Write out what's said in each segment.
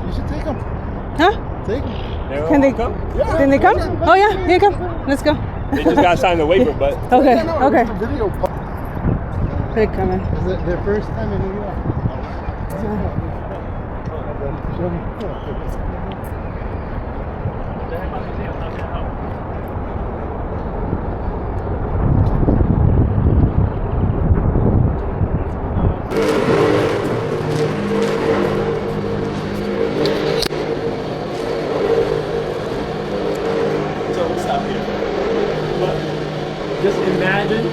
You should take them. Huh? Take them. Can they come? Yeah. Can they come? Oh yeah, here come. Let's go. They just got signed the waiver, but Okay, Yeah, no, okay. it's a video. They're coming. Is it their first time in New York? Show me. so we'll stop here. But just imagine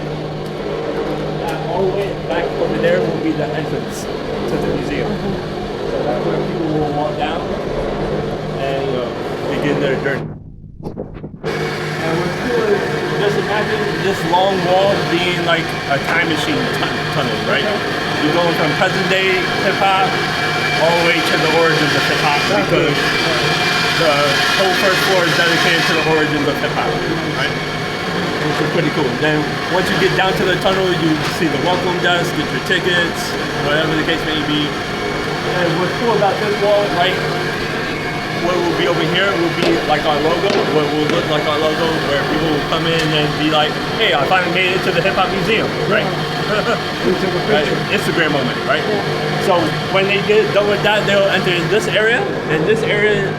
that all the way back over there will be the entrance to the museum. So that's where people will walk down and begin their journey. And what's cool is just imagine this long wall being like a time machine tunnel, right? You're going from present day hip hop all the way to the origins of hip hop because the whole first floor is dedicated to the origins of hip hop, right? Which is pretty cool. Then once you get down to the tunnel, you see the welcome desk, get your tickets, whatever the case may be. And what's cool about this wall, right? What will be over here will be like our logo, what will look like our logo, where people will come in and be like, hey, I finally made it to the Hip Hop Museum, right? Right? Instagram moment, right? So when they get done with that, they'll enter this area, and this area,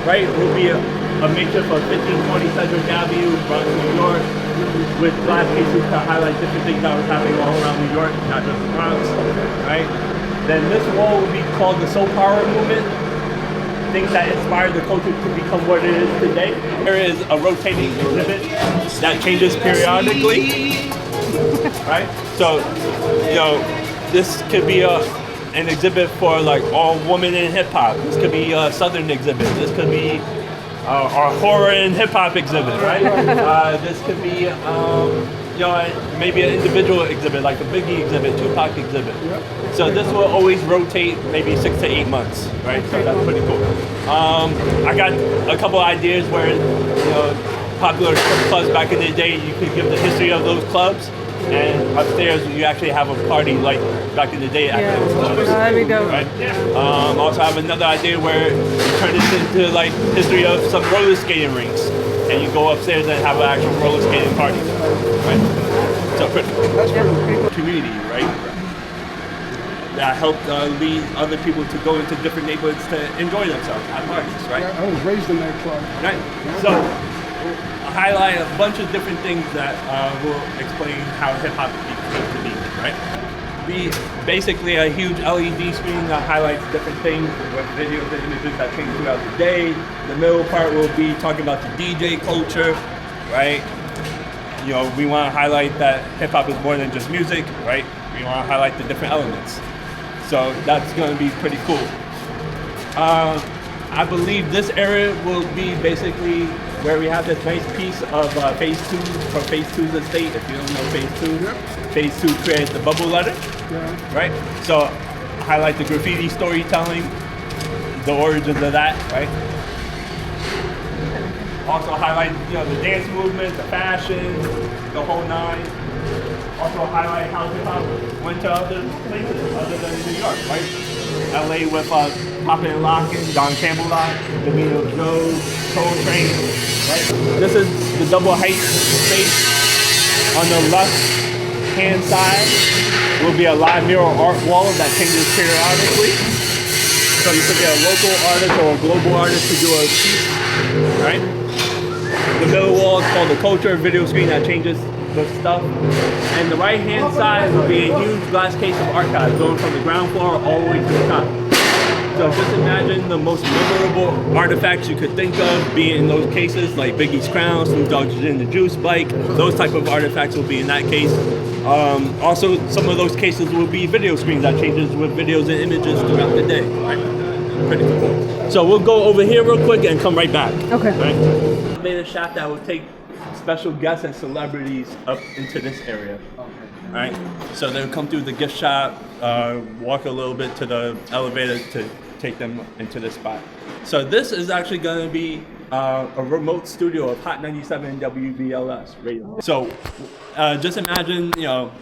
right, will be a makeshift of 1520 Cedric Avenue, Bronx, New York, with glass cases to highlight different things that was happening all around New York, not just the Bronx, right? Then this wall will be called the Soul Power Movement. Things that inspired the culture to become what it is today. There is a rotating exhibit that changes periodically, right? So, you know, this could be an exhibit for like all women in hip hop. This could be a Southern exhibit. This could be our horror and hip hop exhibit, right? This could be, you know, maybe an individual exhibit, like a Biggie exhibit, Tupac exhibit. So this will always rotate maybe 6 to 8 months, right? So that's pretty cool. I got a couple ideas where, you know, popular strip clubs back in the day, you could give the history of those clubs, and upstairs you actually have a party like back in the day at those clubs. That'd be dope. Right? Also have another idea where you turn this into like history of some roller skating rinks, and you go upstairs and have an actual roller skating party, right? So community, right? That helped lead other people to go into different neighborhoods to enjoy themselves at parties, right? I was raised in that club. Right. So I'll highlight a bunch of different things that will explain how hip hop came to be, right? Be basically a huge LED screen that highlights different things with videos and images that change throughout the day. The middle part will be talking about the DJ culture, right? You know, we want to highlight that hip hop is more than just music, right? We want to highlight the different elements. So that's going to be pretty cool. I believe this area will be basically where we have this nice piece of Phase 2 from Phase 2's estate. If you don't know Phase 2, Phase 2 created the bubble letter, right? So highlight the graffiti storytelling, the origins of that, right? Also highlight, you know, the dance movement, the fashion, the whole nine. Also highlight how hip hop went to other places other than New York, right? LA with Poppin' and Lockin', Don Campbell Lock, Domino Joe, Soul Train, right? This is the double height space. On the left hand side will be a live mural art wall that changes periodically. So you could get a local artist or a global artist to do a piece, right? The middle wall is called the culture video screen that changes the stuff. And the right hand side will be a huge glass case of archives going from the ground floor all the way to the top. So just imagine the most memorable artifacts you could think of being in those cases, like Biggie's crown, Snoop Dogg's Gin the Juice bike. Those type of artifacts will be in that case. Also, some of those cases will be video screens that changes with videos and images throughout the day. Right? Pretty cool. So we'll go over here real quick and come right back. Okay. Right? Made a shaft that will take special guests and celebrities up into this area. Right? So they'll come through the gift shop, walk a little bit to the elevator to take them into this spot. So this is actually going to be a remote studio of Hot 97 WVLS radio. So just imagine, you know,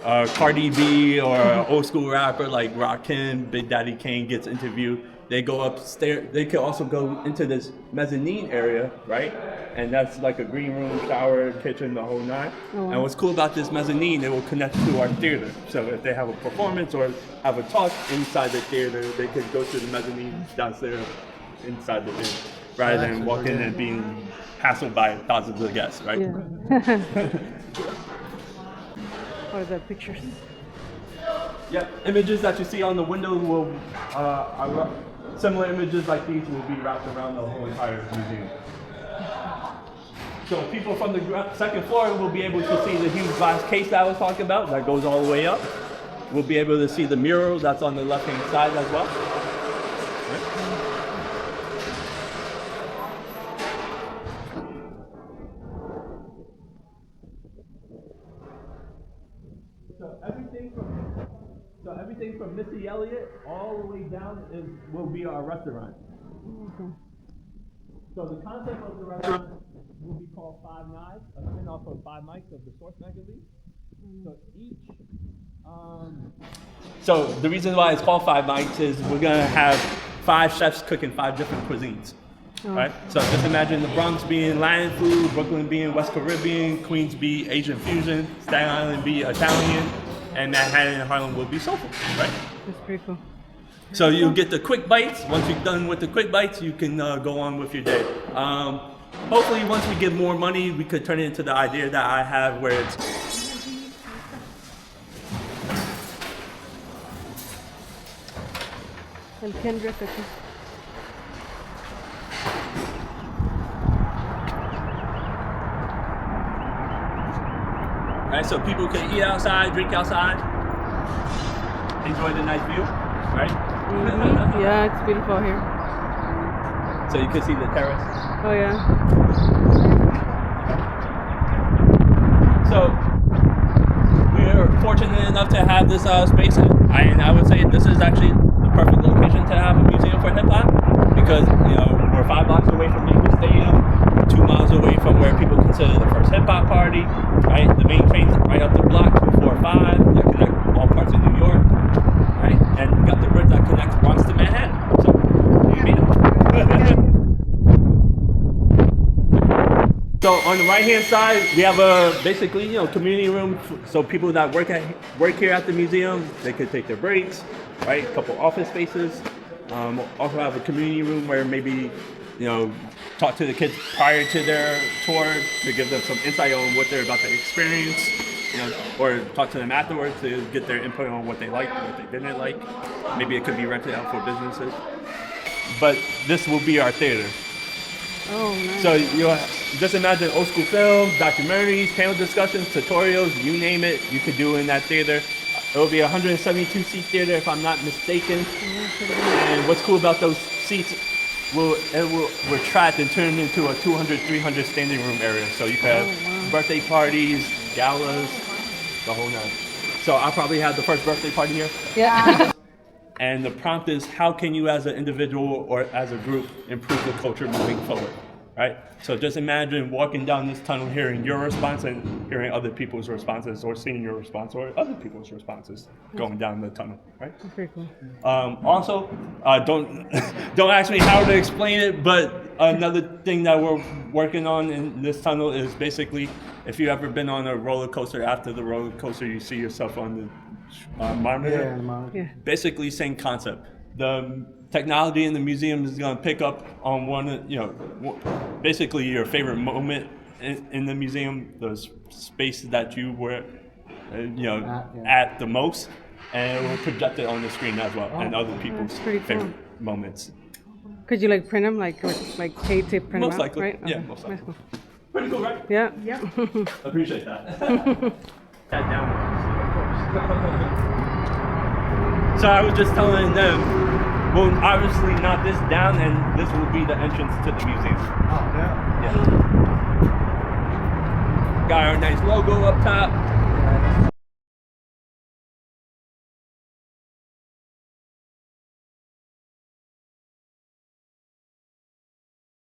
Cardi B or an old school rapper like Rakim, Big Daddy Kane gets interviewed. They go upstairs. They can also go into this mezzanine area, right? And that's like a green room, shower, kitchen, the whole nine. Oh. And what's cool about this mezzanine, it will connect to our theater. So if they have a performance or have a talk inside the theater, they can go to the mezzanine downstairs inside the theater, rather than walking and being hassled by thousands of guests, right? Yeah. Or the pictures. Yep, images that you see on the window will, similar images like these will be wrapped around the whole entire museum. So people from the second floor will be able to see the huge glass case that I was talking about that goes all the way up. We'll be able to see the mural that's on the left-hand side as well. So everything from Missy Elliott all the way down will be our restaurant. Okay. So the concept of the restaurant will be called Five Knives, a spin-off of Five Mics of the Source magazine. So so the reason why it's called Five Mics is we're gonna have 5 chefs cooking 5 different cuisines. Oh. Right? So just imagine the Bronx being Latin food, Brooklyn being West Caribbean, Queens be Asian fusion, Staten Island be Italian, and Manhattan and Harlem will be soul food, right? That's pretty cool. So you get the quick bites. Once you're done with the quick bites, you can go on with your day. Hopefully, once we get more money, we could turn it into the idea that I have where it's El Kendrick, okay. right, so people can eat outside, drink outside, enjoy the nice view, right? Mm-hmm. Yeah, it's beautiful here. So you can see the terrace. Oh yeah. So we're fortunate enough to have this space, and I would say this is actually the perfect location to have a museum for hip hop, because we're 5 blocks away from Yankee Stadium, 2 miles away from where people consider the first hip hop party, right? The main trains right up the block, 245, that connect all parts of New York, right? And we got the bridge that connects Bronx to Manhattan. So you made it. So on the right-hand side, we have a basically, community room. So people that work here at the museum, they could take their breaks, right? A couple office spaces. Also have a community room where maybe, talk to the kids prior to their tour to give them some insight on what they're about to experience, or talk to them afterwards to get their input on what they liked, what they didn't like. Maybe it could be rented out for businesses. But this will be our theater. Oh, nice. So just imagine old school films, documentaries, panel discussions, tutorials, you name it, you could do in that theater. It will be a 172 seat theater if I'm not mistaken. And what's cool about those seats, will retract and turn into a 200, 300 standing room area. So you can have birthday parties, galas, the whole nine. So I'll probably have the first birthday party here. Yeah. And the prompt is, how can you as an individual or as a group improve the culture moving forward, right? So just imagine walking down this tunnel, hearing your response and hearing other people's responses, or seeing your response or other people's responses going down the tunnel, right? That's pretty cool. Also, don't ask me how to explain it, but another thing that we're working on in this tunnel is basically, if you've ever been on a roller coaster, after the roller coaster you see yourself on the monitor. Yeah. Basically, same concept. The technology in the museum is going to pick up on basically your favorite moment in the museum, the space that you were, at the most, and it will project it on the screen as well, and other people's favorite moments. Could you print them, like pay to print Most them out, likely, right? yeah, Okay. most likely. That's cool. Pretty cool, right? Yeah. Appreciate that. That down. So I was just telling them, well, obviously not this down, and this will be the entrance to the museum. Oh, yeah. Yeah. Got our nice logo up top.